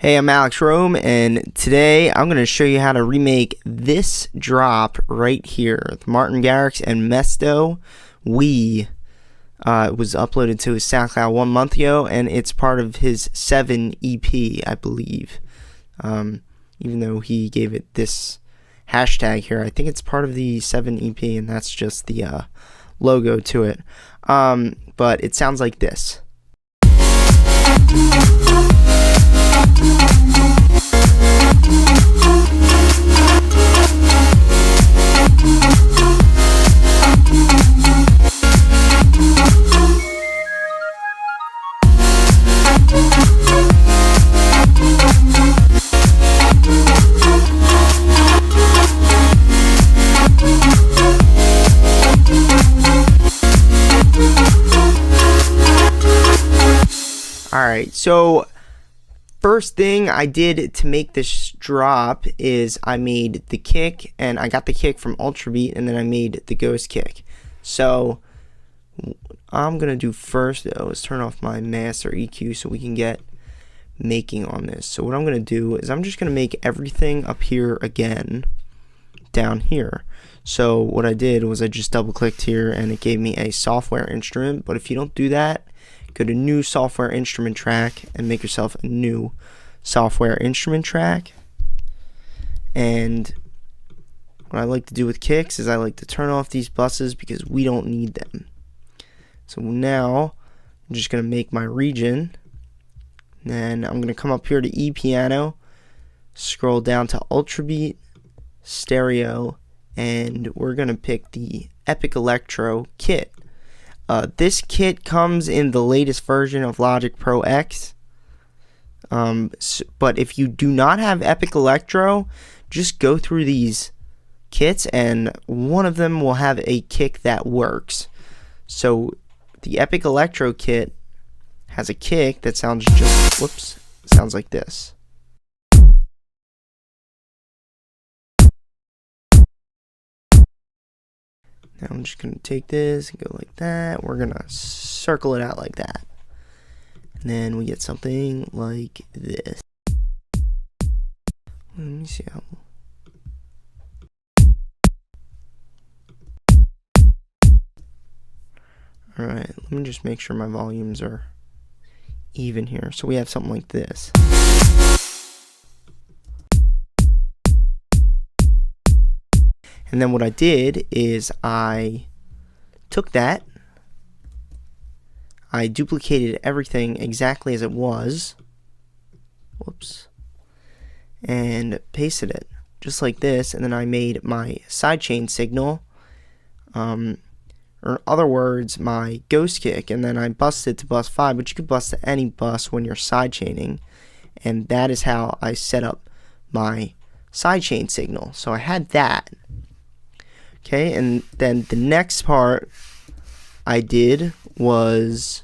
Hey, I'm Alex Rome, and today I'm going to show you how to remake this drop right here. The Martin Garrix and Mesto We was uploaded to his SoundCloud 1 month ago, and it's part of his 7 EP, I believe. Even though he gave it this hashtag here, I think it's part of the 7 EP, and that's just the logo to it. But it sounds like this. Alright, so first thing I did to make this drop is I made the kick, and I got the kick from Ultrabeat, and then I made the ghost kick. So I'm gonna do first though is turn off my master EQ so we can get making on this. So what I'm gonna do is I'm just gonna make everything up here again down here. So what I did was I just double clicked here and it gave me a software instrument, but if you don't do that, go to new software instrument track and make yourself a new software instrument track. And what I like to do with kicks is I like to turn off these buses because we don't need them. So now I'm just going to make my region. Then I'm going to come up here to E piano, scroll down to Ultrabeat, stereo, and we're going to pick the Epic Electro kit. This kit comes in the latest version of Logic Pro X, but if you do not have Epic Electro, just go through these kits and one of them will have a kick that works. So the Epic Electro kit has a kick that sounds sounds like this. Now I'm just going to take this and go like that. We're going to circle it out like that. And then we get something like this. Let me see how... Alright, let me just make sure my volumes are even here. So we have something like this. And then what I did is I took that, I duplicated everything exactly as it was, and pasted it just like this, and then I made my sidechain signal, or in other words, my ghost kick, and then I busted to bus 5, but you could bust to any bus when you're sidechaining, and that is how I set up my sidechain signal. So I had that. Okay, and then the next part I did was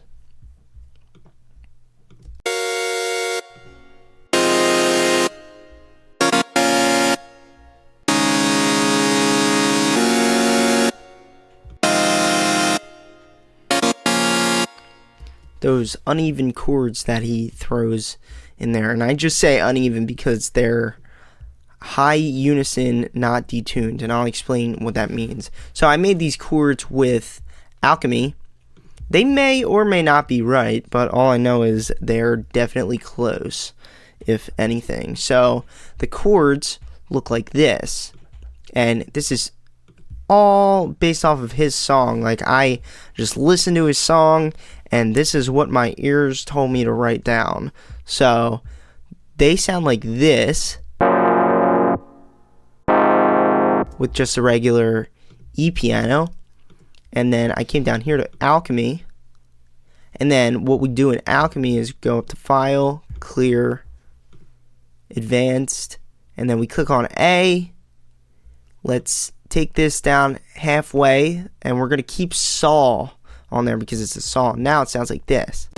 those uneven chords that he throws in there. And I just say uneven because they're high unison, not detuned, and I'll explain what that means. So I made these chords with Alchemy. They may or may not be right, but all I know is they're definitely close, if anything. So the chords look like this, and this is all based off of his song. Like, I just listened to his song, and this is what my ears told me to write down. So they sound like this, with just a regular E piano. And then I came down here to Alchemy, and then what we do in Alchemy is go up to File, Clear, Advanced, and then we click on A. Let's take this down halfway, and we're going to keep saw on there because it's a saw. Now it sounds like this.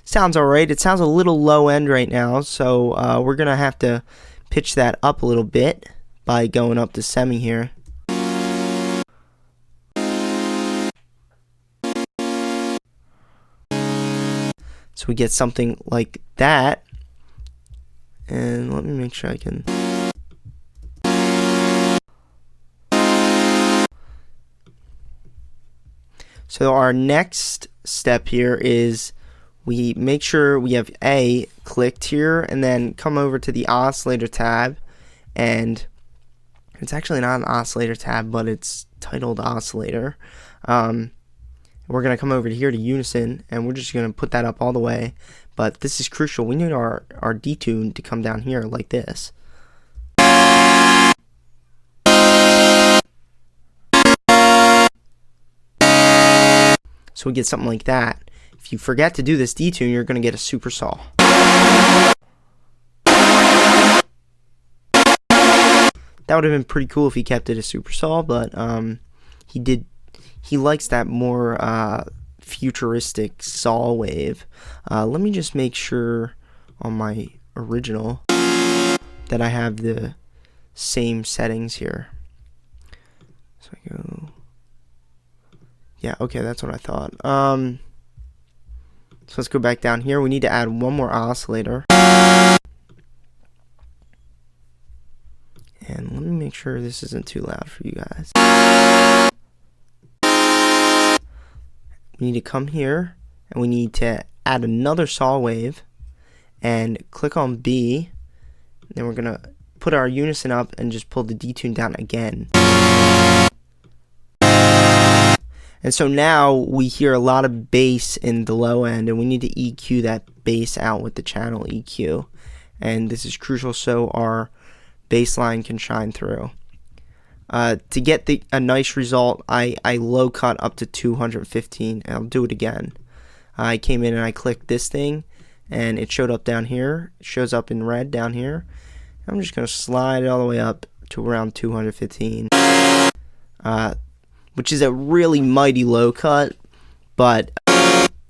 Sounds alright. It sounds a little low end right now, so we're gonna have to pitch that up a little bit by going up to semi here. So we get something like that. And let me make sure I can. So our next step here is we make sure we have A clicked here, and then come over to the oscillator tab, and it's actually not an oscillator tab, but it's titled oscillator. We're going to come over here to unison, and we're just going to put that up all the way. But this is crucial. We need our detune to come down here like this. So we get something like that. If you forget to do this detune, you're going to get a super saw. That would have been pretty cool if he kept it a super saw, but he likes that more futuristic saw wave. Let me just make sure on my original that I have the same settings here. So I go, yeah, okay, that's what I thought. So let's go back down here. We need to add one more oscillator. And let me make sure this isn't too loud for you guys. We need to come here, and we need to add another saw wave, and click on B. Then we're gonna put our unison up and just pull the detune down again. And so now we hear a lot of bass in the low end, and we need to EQ that bass out with the channel EQ. And this is crucial so our bass line can shine through. To get a nice result, I low cut up to 215, and I'll do it again. I came in and I clicked this thing, and it showed up down here. It shows up in red down here. I'm just going to slide it all the way up to around 215, which is a really mighty low cut, but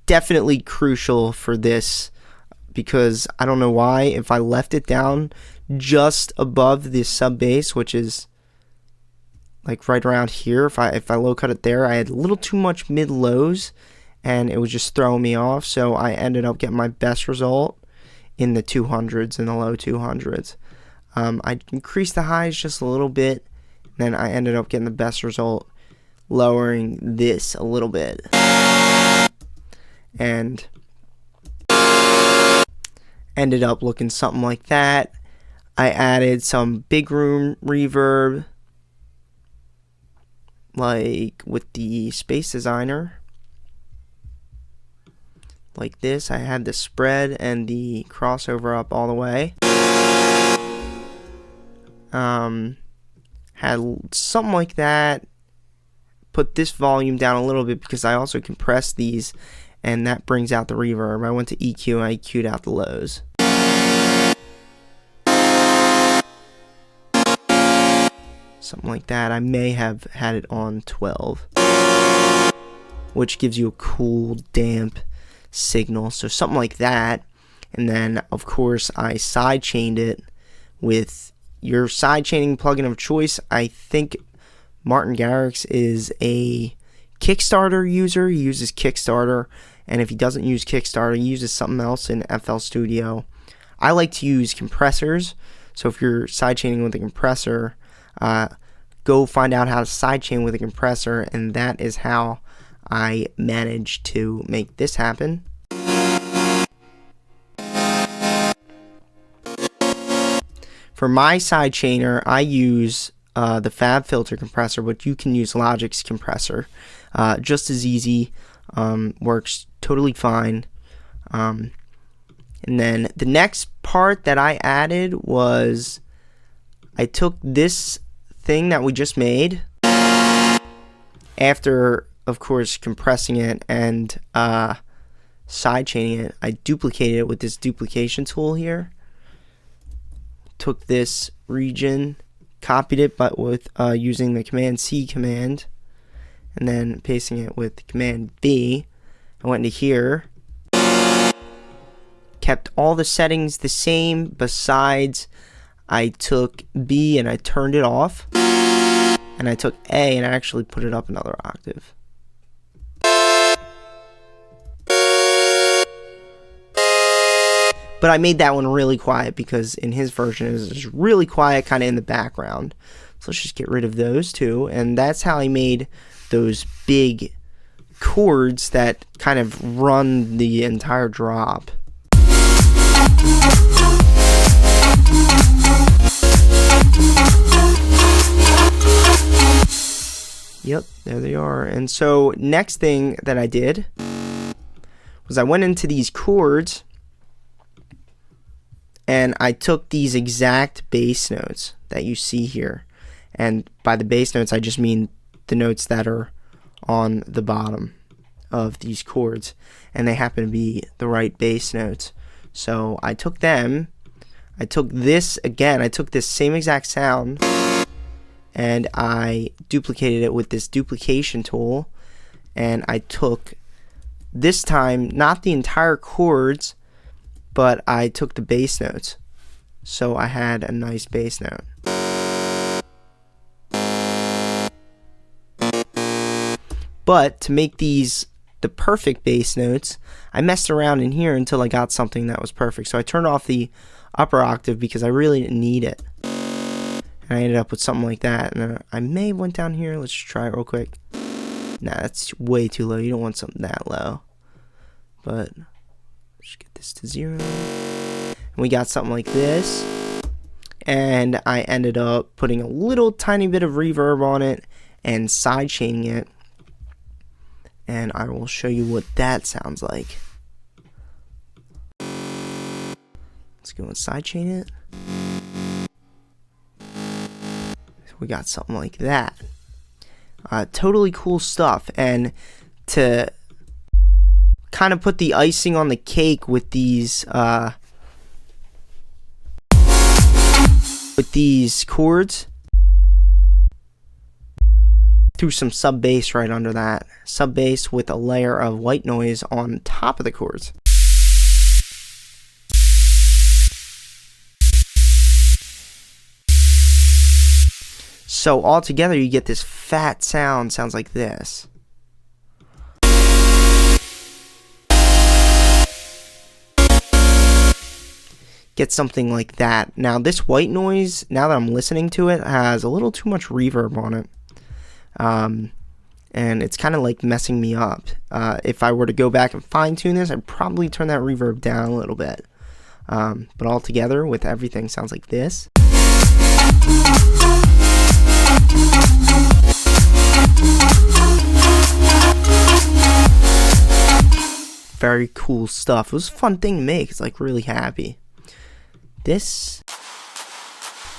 definitely crucial for this, because I don't know why, if I left it down just above the sub bass, which is like right around here, if I low cut it there, I had a little too much mid lows, and it was just throwing me off. So I ended up getting my best result in the 200s, in the low 200s. I increased the highs just a little bit, and then I ended up getting the best result lowering this a little bit, and ended up looking something like that. I added some big room reverb, like with the Space Designer, like this. I had the spread and the crossover up all the way. Had something like that. Put this volume down a little bit because I also compressed these, and that brings out the reverb. I went to EQ and I EQ'd out the lows. Something like that. I may have had it on 12, which gives you a cool, damp signal. So something like that. And then, of course, I sidechained it with your sidechaining plugin of choice. I think Martin Garrix is a Kickstarter user. He uses Kickstarter, and if he doesn't use Kickstarter, he uses something else in FL Studio. I like to use compressors, so if you're sidechaining with a compressor, go find out how to sidechain with a compressor, and that is how I managed to make this happen. For my sidechainer, I use the Fab Filter compressor, but you can use Logic's compressor. Just as easy, works totally fine. And then the next part that I added was I took this thing that we just made, after, of course, compressing it and sidechaining it, I duplicated it with this duplication tool here. Took this region, copied it, but with using the Command C command, and then pasting it with Command V. I went into here, kept all the settings the same, besides I took B and I turned it off, and I took A and I actually put it up another octave. But I made that one really quiet because in his version it was just really quiet, kind of in the background. So let's just get rid of those two, and that's how I made those big chords that kind of run the entire drop. Yep, there they are. And so next thing that I did was I went into these chords and I took these exact bass notes that you see here. And by the bass notes, I just mean the notes that are on the bottom of these chords. And they happen to be the right bass notes. So I took them, I took this again, I took this same exact sound, and I duplicated it with this duplication tool, and I took, this time, not the entire chords, but I took the bass notes. So I had a nice bass note. But to make these the perfect bass notes, I messed around in here until I got something that was perfect. So I turned off the upper octave because I really didn't need it. And I ended up with something like that. And I may have went down here. Let's just try it real quick. Nah, that's way too low. You don't want something that low. But just get this to 0. And we got something like this. And I ended up putting a little tiny bit of reverb on it and sidechaining it. And I will show you what that sounds like. Let's go and sidechain it. So we got something like that. Totally cool stuff. And to kind of put the icing on the cake with these chords, threw some sub bass right under that. Sub bass with a layer of white noise on top of the chords. So all together you get this fat sound, sounds like this. Get something like that. Now this white noise, now that I'm listening to it, has a little too much reverb on it. And it's kind of like messing me up. If I were to go back and fine tune this, I'd probably turn that reverb down a little bit. But all together with everything sounds like this. Very cool stuff. It was a fun thing to make. It's like really happy. This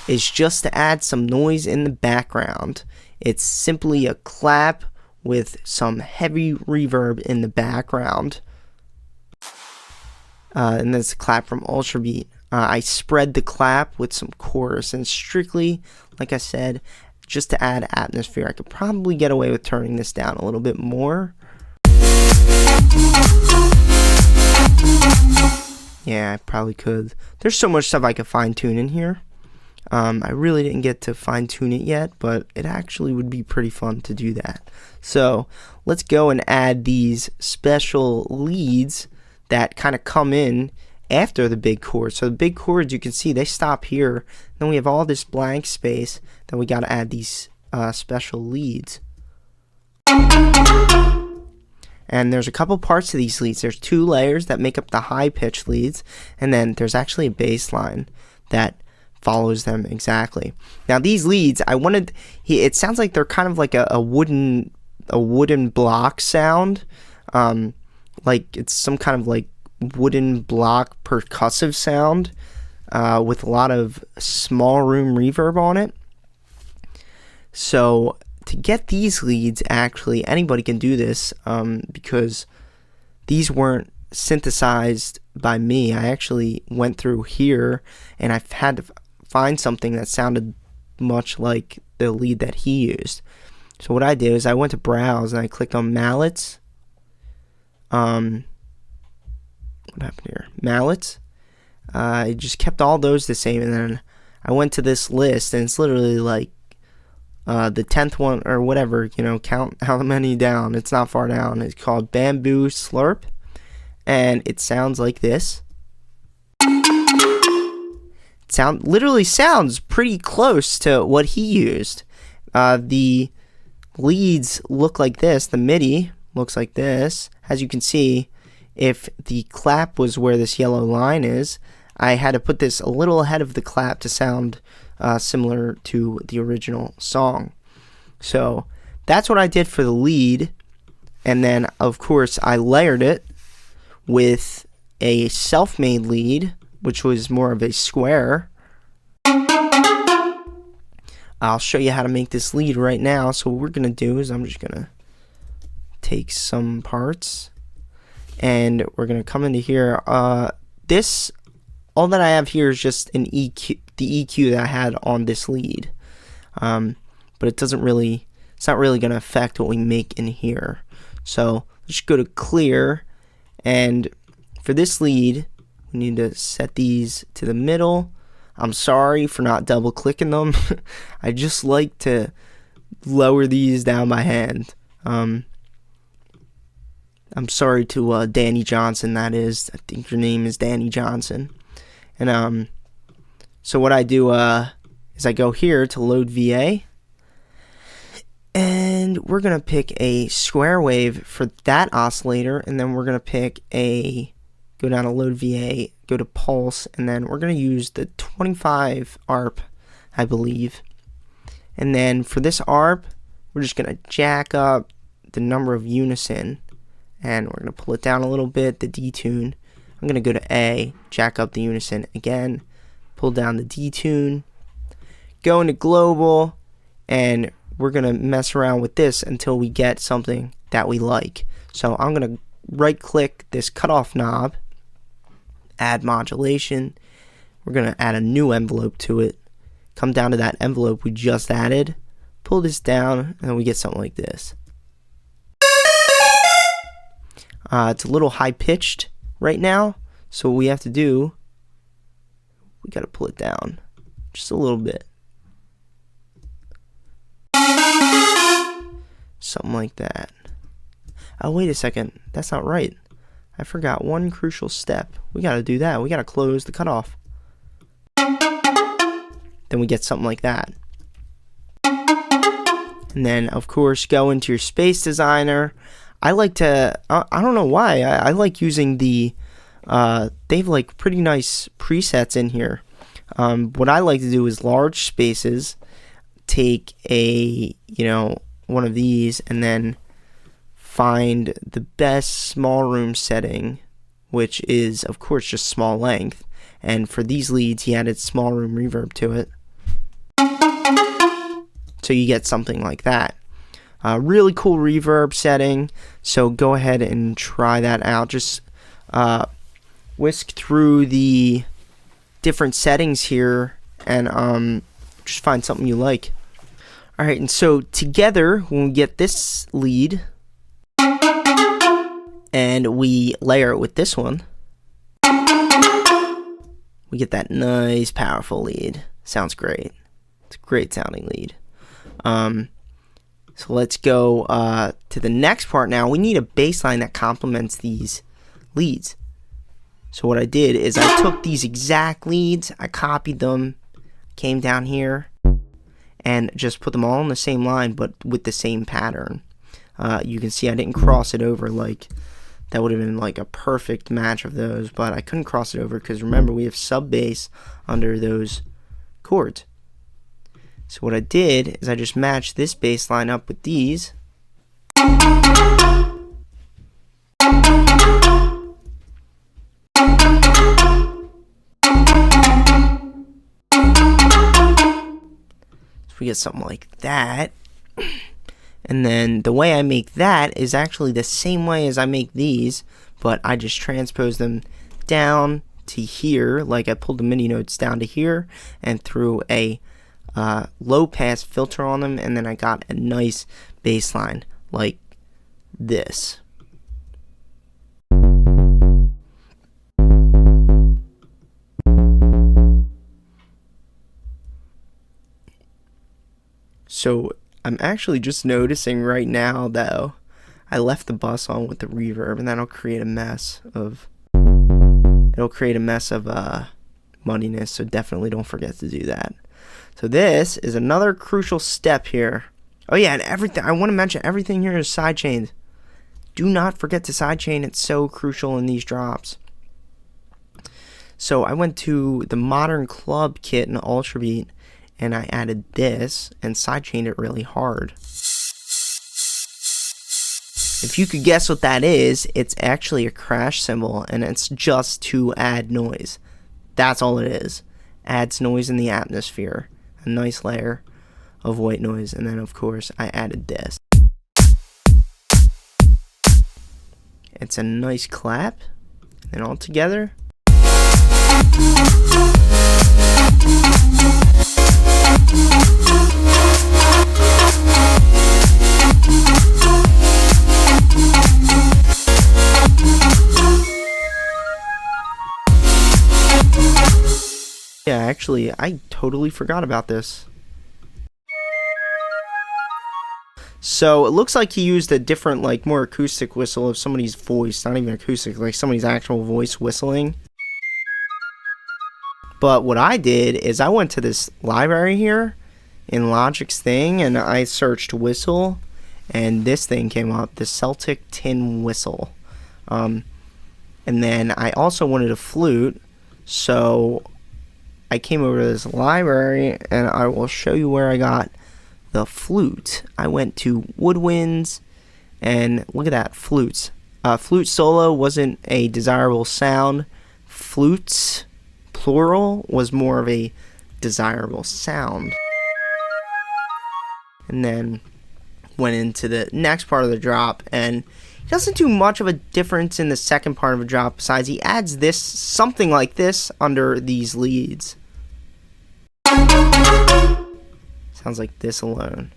is just to add some noise in the background. It's simply a clap with some heavy reverb in the background. And that's a clap from Ultrabeat. I spread the clap with some chorus, and strictly, like I said, just to add atmosphere. I could probably get away with turning this down a little bit more. Yeah, I probably could. There's so much stuff I could fine tune in here. I really didn't get to fine tune it yet, but it actually would be pretty fun to do that. So let's go and add these special leads that kind of come in after the big chords. So the big chords, you can see they stop here. Then we have all this blank space that we got to add these special leads. And there's a couple parts to these leads. There's 2 layers that make up the high pitch leads, and then there's actually a bass line that follows them exactly. Now these leads, it sounds like they're kind of like a wooden block sound, like it's some kind of like wooden block percussive sound with a lot of small room reverb on it. So to get these leads, actually anybody can do this, because these weren't synthesized by me. I actually went through here and I've had to find something that sounded much like the lead that he used. So what I did is I went to browse and I clicked on mallets. What happened here? Mallets. I just kept all those the same, and then I went to this list, and it's literally like the 10th one or whatever, count how many down. It's not far down. It's called Bamboo Slurp, and it sounds like this. literally sounds pretty close to what he used. The leads look like this. The Midi looks like this. As you can see, if the clap was where this yellow line is, I had to put this a little ahead of the clap to sound similar to the original song. So that's what I did for the lead. And then, of course, I layered it with a self-made lead, which was more of a square. I'll show you how to make this lead right now. So what we're going to do is I'm just going to take some parts and we're going to come into here. All that I have here is just an EQ, the EQ that I had on this lead. But it's not really going to affect what we make in here. So let's go to clear, and for this lead, we need to set these to the middle. I'm sorry for not double clicking them. I just like to lower these down by hand. I'm sorry to Danny Johnson, that is. I think your name is Danny Johnson. And so what I do is I go here to load VA, and we're gonna pick a square wave for that oscillator, and then we're gonna pick go down to load VA, go to pulse, and then we're going to use the 25 ARP, I believe. And then for this ARP, we're just going to jack up the number of unison, and we're going to pull it down a little bit, the detune. I'm going to go to A, jack up the unison again, pull down the detune, go into global, and we're going to mess around with this until we get something that we like. So I'm going to right click this cutoff knob, add modulation. We're going to add a new envelope to it, come down to that envelope we just added, pull this down, and then we get something like this. It's a little high pitched right now, so what we have to do, we got to pull it down just a little bit, something like that. Oh, wait a second, that's not right. I forgot one crucial step. We gotta do that. We gotta close the cutoff. Then we get something like that. And then, of course, go into your space designer. I like to, I don't know why, I like using they have like pretty nice presets in here. What I like to do is large spaces, take one of these, and then find the best small room setting, which is, of course, just small length. And for these leads, he added small room reverb to it. So you get something like that. Really cool reverb setting. So go ahead and try that out. Just whisk through the different settings here and just find something you like. Alright, and so together, when we get this lead, and we layer it with this one, we get that nice, powerful lead. Sounds great. It's a great sounding lead. So let's go to the next part now. We need a bass line that complements these leads. So what I did is I took these exact leads, I copied them, came down here, and just put them all on the same line, but with the same pattern. You can see I didn't cross it over, like that would have been like a perfect match of those, but I couldn't cross it over because remember we have sub bass under those chords. So what I did is I just matched this bass line up with these. So we get something like that. And then the way I make that is actually the same way as I make these, but I just transpose them down to here, like I pulled the MIDI notes down to here and threw a low pass filter on them, and then I got a nice bass line like this. So I'm actually just noticing right now, though, I left the bus on with the reverb, and that'll create a mess of muddiness, so definitely don't forget to do that. So this is another crucial step here. Oh yeah, and everything, I want to mention everything here is sidechained. Do not forget to sidechain, it's so crucial in these drops. So I went to the Modern Club kit in Ultrabeat, and I added this and sidechained it really hard. If you could guess what that is, it's actually a crash cymbal, and it's just to add noise. That's all it is. Adds noise in the atmosphere. A nice layer of white noise, and then of course I added this. It's a nice clap, and all together. Yeah, actually, I totally forgot about this. So it looks like he used a different, like, more acoustic whistle of somebody's voice. Not even acoustic, like somebody's actual voice whistling. But what I did is I went to this library here in Logic's thing, and I searched whistle, and this thing came up, the Celtic Tin Whistle. And then I also wanted a flute, so I came over to this library, and I will show you where I got the flute. I went to Woodwinds, and look at that, flutes. Flute solo wasn't a desirable sound. Flutes, plural, was more of a desirable sound. And then went into the next part of the drop, and he doesn't do much of a difference in the second part of a drop, besides he adds this, something like this, under these leads. Sounds like this alone.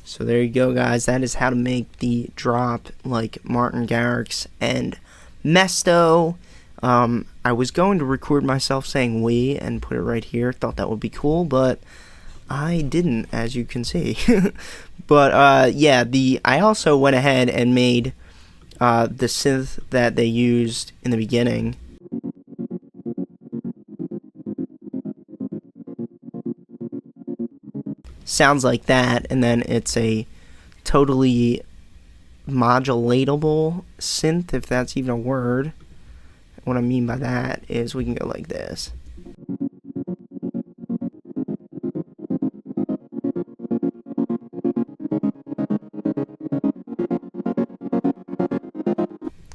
So there you go, guys. That is how to make the drop like Martin Garrix and Mesto. I was going to record myself saying we and put it right here. Thought that would be cool, but I didn't, as you can see. But yeah, I also went ahead and made the synth that they used in the beginning. Sounds like that, and then it's a totally modulatable synth, if that's even a word. What I mean by that is we can go like this.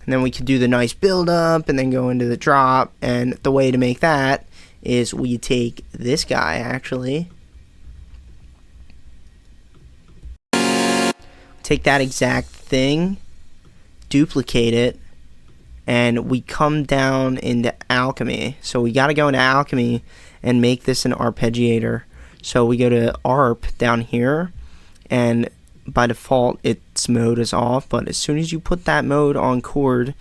And then we could do the nice build up and then go into the drop, and the way to make that is we take this guy actually, take that exact thing, duplicate it, and we come down into Alchemy. So we got to go into Alchemy and make this an arpeggiator. So we go to ARP down here, and by default its mode is off, but as soon as you put that mode on chord,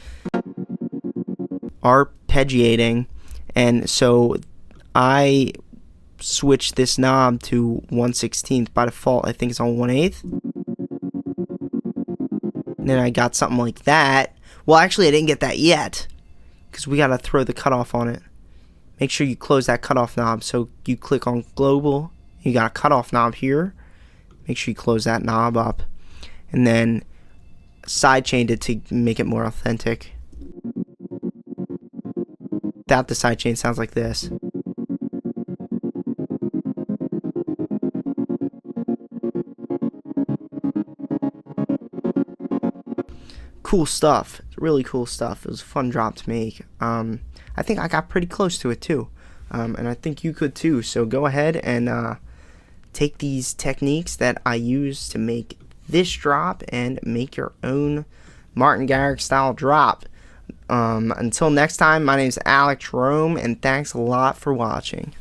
arpeggiating, and so I switch this knob to 1/16. By default I think it's on 1/8. Then I got something like that. Well, actually, I didn't get that yet, because we got to throw the cutoff on it. Make sure you close that cutoff knob. So you click on global, you got a cutoff knob here. Make sure you close that knob up, and then sidechained it to make it more authentic. Without the sidechain, sounds like this. Cool stuff. Really cool stuff. It was a fun drop to make. I think I got pretty close to it too, and I think you could too. So go ahead and take these techniques that I use to make this drop and make your own Martin Garrix style drop. Until next time, my name is Alex Rome, and thanks a lot for watching.